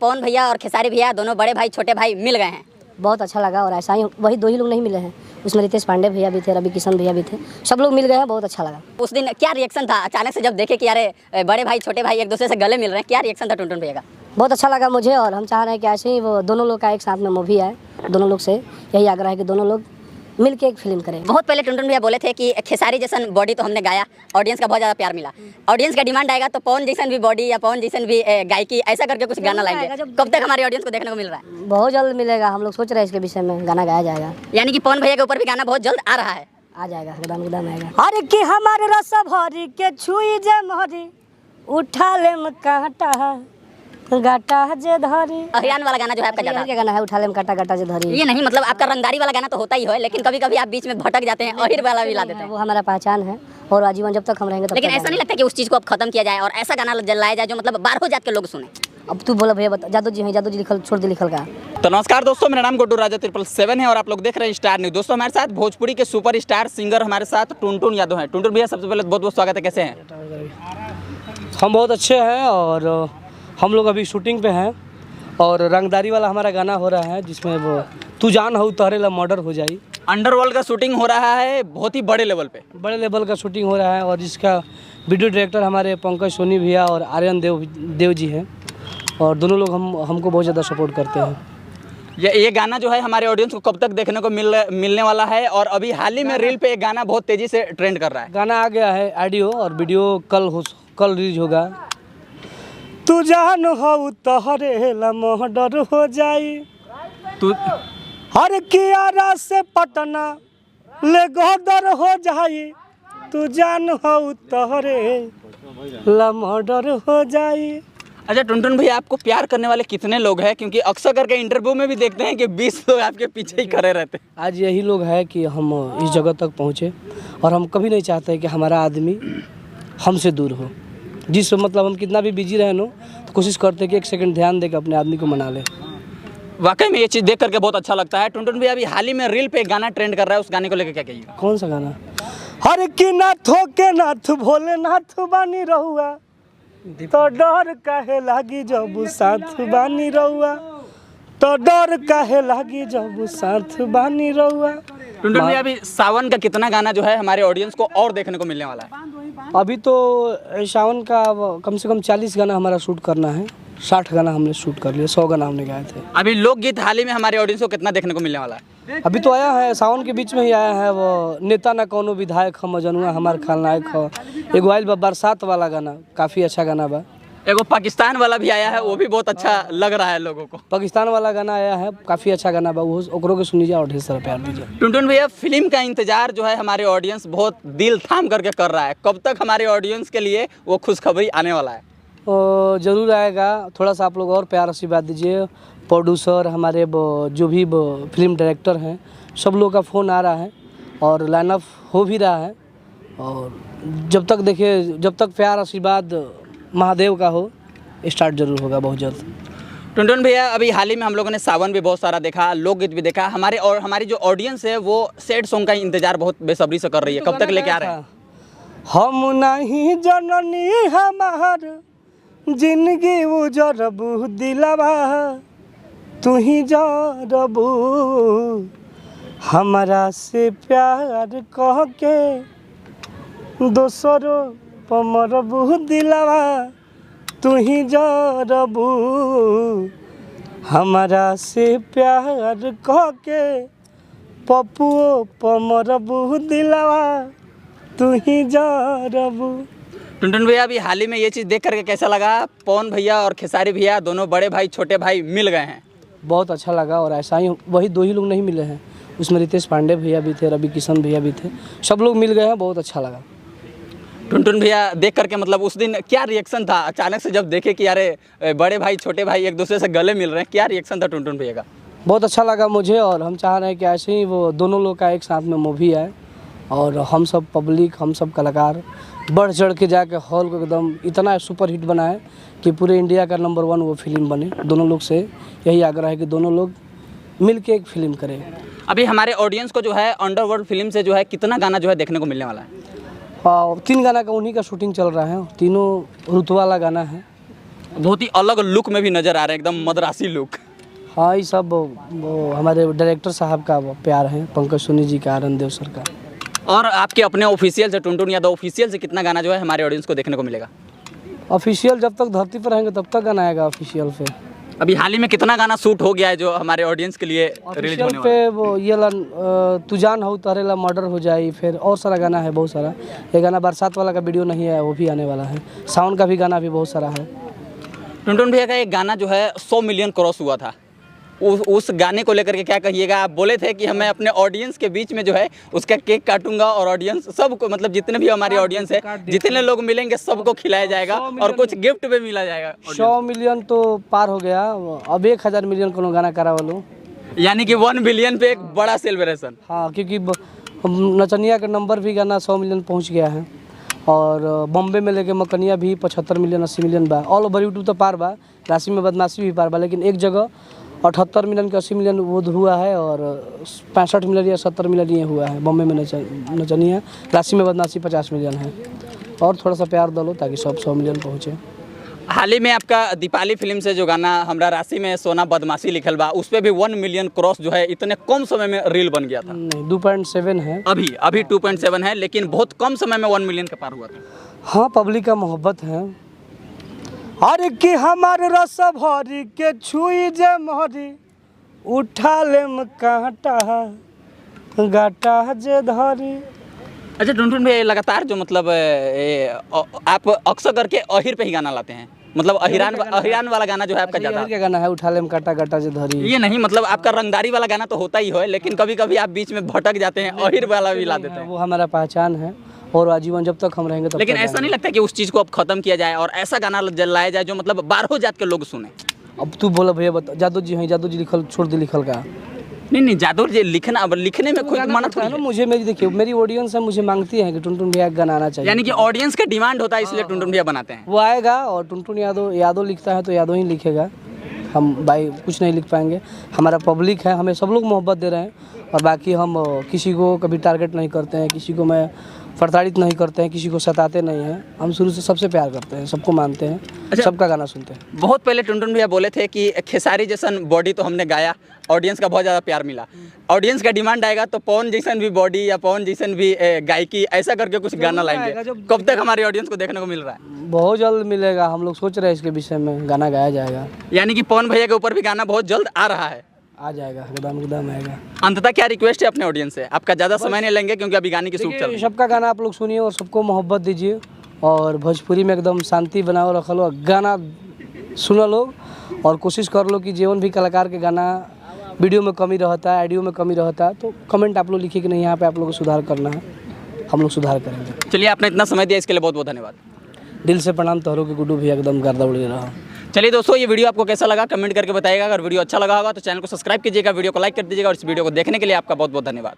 पवन भैया और खेसारी भैया दोनों बड़े भाई छोटे भाई मिल गए हैं। बहुत अच्छा लगा और ऐसा ही वही दो ही लोग नहीं मिले हैं, उसमें रितेश पांडे भैया भी थे, रवि किशन भैया भी थे, सब लोग मिल गए हैं, बहुत अच्छा लगा। उस दिन क्या रिएक्शन था अचानक से जब देखे कि अरे बड़े भाई छोटे भाई एक दूसरे से गले मिल रहे हैं, क्या रिएक्शन था टुनटुन भैया का? बहुत अच्छा लगा मुझे और हम चाह रहे हैं कि ऐसे ही वो दोनों लोग का एक साथ में मूवी आए। दोनों लोग से यही आग्रह है कि दोनों लोग मिल के एक फिल्म करें। बहुत पहले टुनटुन भैया बोले थे कि खेसारी जैसन बॉडी तो हमने गाया, ऑडियंस का बहुत ज़्यादा प्यार मिला, ऑडियंस का डिमांड आएगा तो पवन जैसन भी बॉडी या पवन जैसन भी गायकी ऐसा करके कुछ गाना लाएंगे। कब तक हमारे ऑडियंस को देखने को मिल रहा है? बहुत जल्द मिलेगा, हम लोग सोच रहे हैं इसके विषय में, गाना गाया जाएगा। यानी कि पवन भैया के ऊपर भी गाना बहुत जल्द आ रहा है। आ जाएगा, एकदम आएगा। अरे कि हमारे रस भरी के छुई जे मरी उठा ले में कांटा गाटा जे धरी। अहियान वाला गाना जो है आपका ज्यादा क्या गाना है, उठा ले में कांटा गाटा जे धरी। ये नहीं मतलब आपका रंगदारी वाला गाना तो होता ही है, लेकिन कभी कभी आप बीच में भटक जाते हैं, अहिर वाला भी ला देते हैं। वो हमारा पहचान है और आजीवन जब तक हम रहेंगे तब लेकिन तक ऐसा नहीं लगता कि उस चीज़ को अब खत्म किया जाए और ऐसा गाना लाया जाए जो मतलब बारहों जात के लोग सुने? अब तू बोला भैया, जादू जी हैं, जादू जी लिखल छोड़ दे लिखल का। तो नमस्कार दोस्तों, मेरा नाम गुड्डू राजा 777 है और आप लोग देख रहे हैं स्टार न्यूज़। दोस्तों हमारे साथ भोजपुरी के सुपर स्टार सिंगर हमारे साथ टुनटुन यादव हैं। टुनटुन भैया सबसे पहले बहुत बहुत स्वागत है, कैसे हैं? हम बहुत अच्छे हैं और हम लोग अभी शूटिंग पे हैं और रंगदारी वाला हमारा गाना हो रहा है जिसमें वो तू जान हो तहरे ला मर्डर हो जाई। अंडरवर्ल्ड का शूटिंग हो रहा है बहुत ही बड़े लेवल पे, बड़े लेवल का शूटिंग हो रहा है और जिसका वीडियो डायरेक्टर हमारे पंकज सोनी भैया और आर्यन देव जी हैं और दोनों लोग हमको बहुत ज़्यादा सपोर्ट करते हैं। ये गाना जो है हमारे ऑडियंस को कब तक देखने को मिलने वाला है? और अभी हाल ही में रील पे एक गाना बहुत तेज़ी से ट्रेंड कर रहा है। गाना आ गया है ऑडियो और वीडियो कल रिलीज होगा। तू जान हो तहरे ला मर्डर हो जाई, तू हर कियारा से पटना ले गोदर हो जाई, तू जान हो तहरे ला मर्डर हो जाई। अच्छा टुनटुन भैया, आपको प्यार करने वाले कितने लोग हैं? क्योंकि अक्सर करके इंटरव्यू में भी देखते हैं कि 20 लोग आपके पीछे ही खड़े रहते हैं। आज यही लोग हैं कि हम इस जगह तक पहुँचे और हम कभी नहीं चाहते कि हमारा आदमी हमसे दूर हो। जिस मतलब हम कितना भी बिजी रहे नो तो कोशिश करते हैं कि एक सेकंड ध्यान दे के अपने आदमी को मना ले। वाकई में ये चीज़ देख करके बहुत अच्छा लगता है। टुनटुन भैया अभी हाल ही में रील पे एक गाना ट्रेंड कर रहा है, उस गाने को लेकर क्या कहिएगा? कौन सा गाना? हर की नाथ के नाथ भोले नाथ बानी रहुआ तो डर काहे लागी जब साथ बानी रहुआ, तो डर काहे लागी जब साथ बानी रहुआ। टुनटुन भैया अभी सावन का कितना गाना जो है हमारे ऑडियंस को और देखने को मिलने वाला है? अभी तो सावन का कम से कम 40 गाना हमारा शूट करना है, 60 गाना हमने शूट कर लिया, 100 गाना हमने गाए थे। अभी लोकगीत हाल ही में हमारे ऑडियंस को कितना देखने को मिलने वाला है? अभी तो आया है, सावन के बीच में ही आया है वो नेता ना कोनो विधायक हम जनुआ हमार खलनायक हो। एगो आइल बा बरसात वाला गाना, काफ़ी अच्छा गाना बा। एगो पाकिस्तान वाला भी आया है, वो भी बहुत अच्छा लग रहा है लोगों को। पाकिस्तान वाला गाना आया है, काफ़ी अच्छा गाना बा, वो ओकरो के सुनी जाए और ढेर सारा प्यार दीजिए। टुनटुन भैया फिल्म का इंतजार जो है हमारे ऑडियंस बहुत दिल थाम करके कर रहा है, कब तक हमारे ऑडियंस के लिए वो खुशखबरी आने वाला है? ज़रूर आएगा, थोड़ा सा आप लोग और प्यार आशीर्वाद दीजिए। प्रोड्यूसर हमारे जो भी फिल्म डायरेक्टर हैं सब लोग का फ़ोन आ रहा है और लाइनअप हो भी रहा है और जब तक देखिए, जब तक प्यार आशीर्वाद महादेव का हो, स्टार्ट जरूर होगा बहुत जल्द। टुनटुन भैया अभी हाल ही में हम लोगों ने सावन भी बहुत सारा देखा, लोकगीत भी देखा, हमारी जो ऑडियंस है वो सैड सॉन्ग का इंतजार बहुत बेसब्री से कर रही है, कब तक लेके आ रहे हैं? हम नहीं जननी हमार जिंदगी उजरबू दिलवा, तू ही जरबू हमारा से प्यार कह के दोसरों पमरबू दिलवा, तू ही जरबू हमारा से प्यार कह के पप्पुओ पमरबू दिलवा, तू ही जरबू। टुनटुन भैया अभी हाल ही में ये चीज़ देख करके कैसा लगा? पवन भैया और खेसारी भैया दोनों बड़े भाई छोटे भाई मिल गए हैं। बहुत अच्छा लगा और ऐसा ही वही दो ही लोग नहीं मिले हैं, उसमें रितेश पांडे भैया भी थे, रवि किशन भैया भी थे, सब लोग मिल गए हैं, बहुत अच्छा लगा। टुनटुन भैया देख करके मतलब उस दिन क्या रिएक्शन था अचानक से जब देखे कि अरे बड़े भाई छोटे भाई एक दूसरे से गले मिल रहे हैं, क्या रिएक्शन था टुनटुन भैया का? बहुत अच्छा लगा मुझे और हम चाह रहे हैं कि ऐसे ही वो दोनों लोग का एक साथ में मूवी आए और हम सब पब्लिक, हम सब कलाकार बढ़ चढ़ के जाके हॉल को एकदम इतना सुपर हिट बनाए कि पूरे इंडिया का नंबर 1 वो फिल्म बने। दोनों लोग से यही आग्रह है कि दोनों लोग मिल के एक फिल्म करें। अभी हमारे ऑडियंस को जो है अंडरवर्ल्ड फिल्म से जो है कितना गाना जो है देखने को मिलने वाला है? 3 गाना का उन्हीं का शूटिंग चल रहा है, तीनों रुतु वाला गाना है बहुत ही अलग लुक में भी नजर आ रहे हैं, एकदम मद्रासी लुक। हाँ, ये सब वो हमारे डायरेक्टर साहब का वो प्यार है, पंकज सोनी जी का, आनंद देव सर का। और आपके अपने ऑफिशियल से, टुनटुन यादव ऑफिशियल से कितना गाना जो है हमारे ऑडियंस को देखने को मिलेगा? ऑफिशियल जब तक धरती पर रहेंगे तब तक गाना आएगा ऑफिशियल पे। अभी हाल ही में कितना गाना शूट हो गया है जो हमारे ऑडियंस के लिए रिलीज ऑफिशियल होने वाला पे वो ये ला तू जान हो तारे ला मर्डर हो जाए, फिर और सारा गाना है बहुत सारा। ये गाना बरसात वाला का वीडियो नहीं है, वो भी आने वाला है। साउंड का भी गाना भी बहुत सारा है। है? टुनटुन भैया का एक गाना जो है 100 मिलियन क्रॉस हुआ था, उस गाने को लेकर के क्या कहिएगा? आप बोले थे कि हमें अपने ऑडियंस के बीच में जो है उसका केक काटूंगा और ऑडियंस सबको, मतलब जितने भी हमारी ऑडियंस है, जितने लोग मिलेंगे सबको खिलाया जाएगा और कुछ गिफ्ट भी मिला जाएगा। 100 मिलियन तो पार हो गया, अब 1000 मिलियन को गाना करा वालों, यानी कि 1 बिलियन पे एक बड़ा सेलिब्रेशन। हाँ, क्योंकि नचनिया का नंबर भी गाना 100 मिलियन पहुँच गया है। और बॉम्बे में लेके मकनिया भी 75 मिलियन 80 मिलियन बा। ऑल ओवर यूट्यूब तो पार बा, राशि में बदमाशी भी पार बा, लेकिन एक जगह 78 मिलियन के 80 मिलियन वो हुआ है और 65 मिलियन या 70 मिलियन ये हुआ है बॉम्बे में नचनिया। राशि में बदमाशी 50 मिलियन है। और थोड़ा सा प्यार दो ताकि सब 100 मिलियन पहुँचे। हाल ही में आपका दीपाली फिल्म से जो गाना हमरा राशि में सोना बदमाशी लिखल बा, उस पर भी 1 मिलियन क्रॉस जो है इतने कम समय में रील बन गया था। नहीं, 2.7 है अभी 2.7 है, लेकिन बहुत कम समय में 1 मिलियन का पार हुआ था। हाँ, पब्लिक का मोहब्बत है। अरे कि हमार रस भरी के छुई जे मोहरी, उठा लेम कांटा गाटा जे धरी। अच्छा टुनटुन भाई, लगातार जो मतलब आप अक्सर करके अहिर पे ही गाना लाते हैं, मतलब अहिरान वाला गाना जो है आपका ज़्यादा। क्या गाना है? उठा लेम काटा गाटा जे धरी। ये नहीं, मतलब आपका रंगदारी वाला गाना तो होता ही है, लेकिन कभी कभी आप बीच में भटक जाते हैं, अहिर वाला भी ला देते हैं। वो हमारा पहचान है और आजीवन जब तक हम रहेंगे तब लेकिन तक ऐसा नहीं लगता कि उस चीज़ को अब खत्म किया जाए और ऐसा गाना लाया जाए जो मतलब 12 जात के लोग सुने? अब तू बोला भैया बता, जादू जी हैं, जादू जी लिखल छोड़ दे लिखल का। नहीं, जादू जी लिखना, अब लिखने में कोई मना थोड़ी है। मुझे मेरी देखिए, मेरी ऑडियंस है, मुझे मांगती है कि टुनटुन भैया गाना आना चाहिए। यानी कि ऑडियंस का डिमांड होता है, इसलिए टुनटुन भैया बनाते हैं। वो आएगा और टुनटुन यादव लिखता है तो यादव ही लिखेगा। हम भाई कुछ नहीं लिख पाएंगे। हमारा पब्लिक है, हमें सब लोग मोहब्बत दे रहे हैं और बाकी हम किसी को कभी टारगेट नहीं करते हैं, किसी को मैं प्रताड़ित नहीं करते हैं, किसी को सताते नहीं हैं। हम शुरू से सबसे प्यार करते हैं, सबको मानते हैं। अच्छा, सबका गाना सुनते हैं। बहुत पहले टुनटुन भैया बोले थे कि खेसारी जैसन बॉडी तो हमने गाया, ऑडियंस का बहुत ज़्यादा प्यार मिला, ऑडियंस का डिमांड आएगा तो पवन जैसन भी बॉडी या पवन जैसन भी गायकी, ऐसा करके कुछ गाना लाएंगे। कब तक हमारे ऑडियंस को देखने को मिल रहा है? बहुत जल्द मिलेगा, हम लोग सोच रहे हैं इसके विषय में, गाना गाया जाएगा। यानी कि पवन भैया के ऊपर भी गाना बहुत जल्द आ रहा है। आ जाएगा, एकदम आएगा। अंततः क्या रिक्वेस्ट है अपने ऑडियंस से? आपका ज़्यादा समय नहीं लेंगे क्योंकि अभी गाने की शूट चल रही है। सबका गाना आप लोग सुनिए और सबको मोहब्बत दीजिए और भोजपुरी में एकदम शांति बनाओ रख लो, गाना सुनो लोग और कोशिश कर लो कि जीवन भी कलाकार के गाना वीडियो में कमी रहता है, ऑडियो में कमी रहता है, तो कमेंट आप लोग लिखिए कि नहीं यहाँ पे आप लोग को सुधार करना है, हम लोग सुधार करेंगे। चलिए, आपने इतना समय दिया इसके लिए बहुत बहुत धन्यवाद। दिल से प्रणाम तोहरों के गुड्डू भी एकदम गर्दा उड़ रहा। चलिए दोस्तों, ये वीडियो आपको कैसा लगा कमेंट करके बताइएगा। अगर वीडियो अच्छा लगा होगा तो चैनल को सब्सक्राइब कीजिएगा, वीडियो को लाइक कर दीजिएगा और इस वीडियो को देखने के लिए आपका बहुत बहुत धन्यवाद।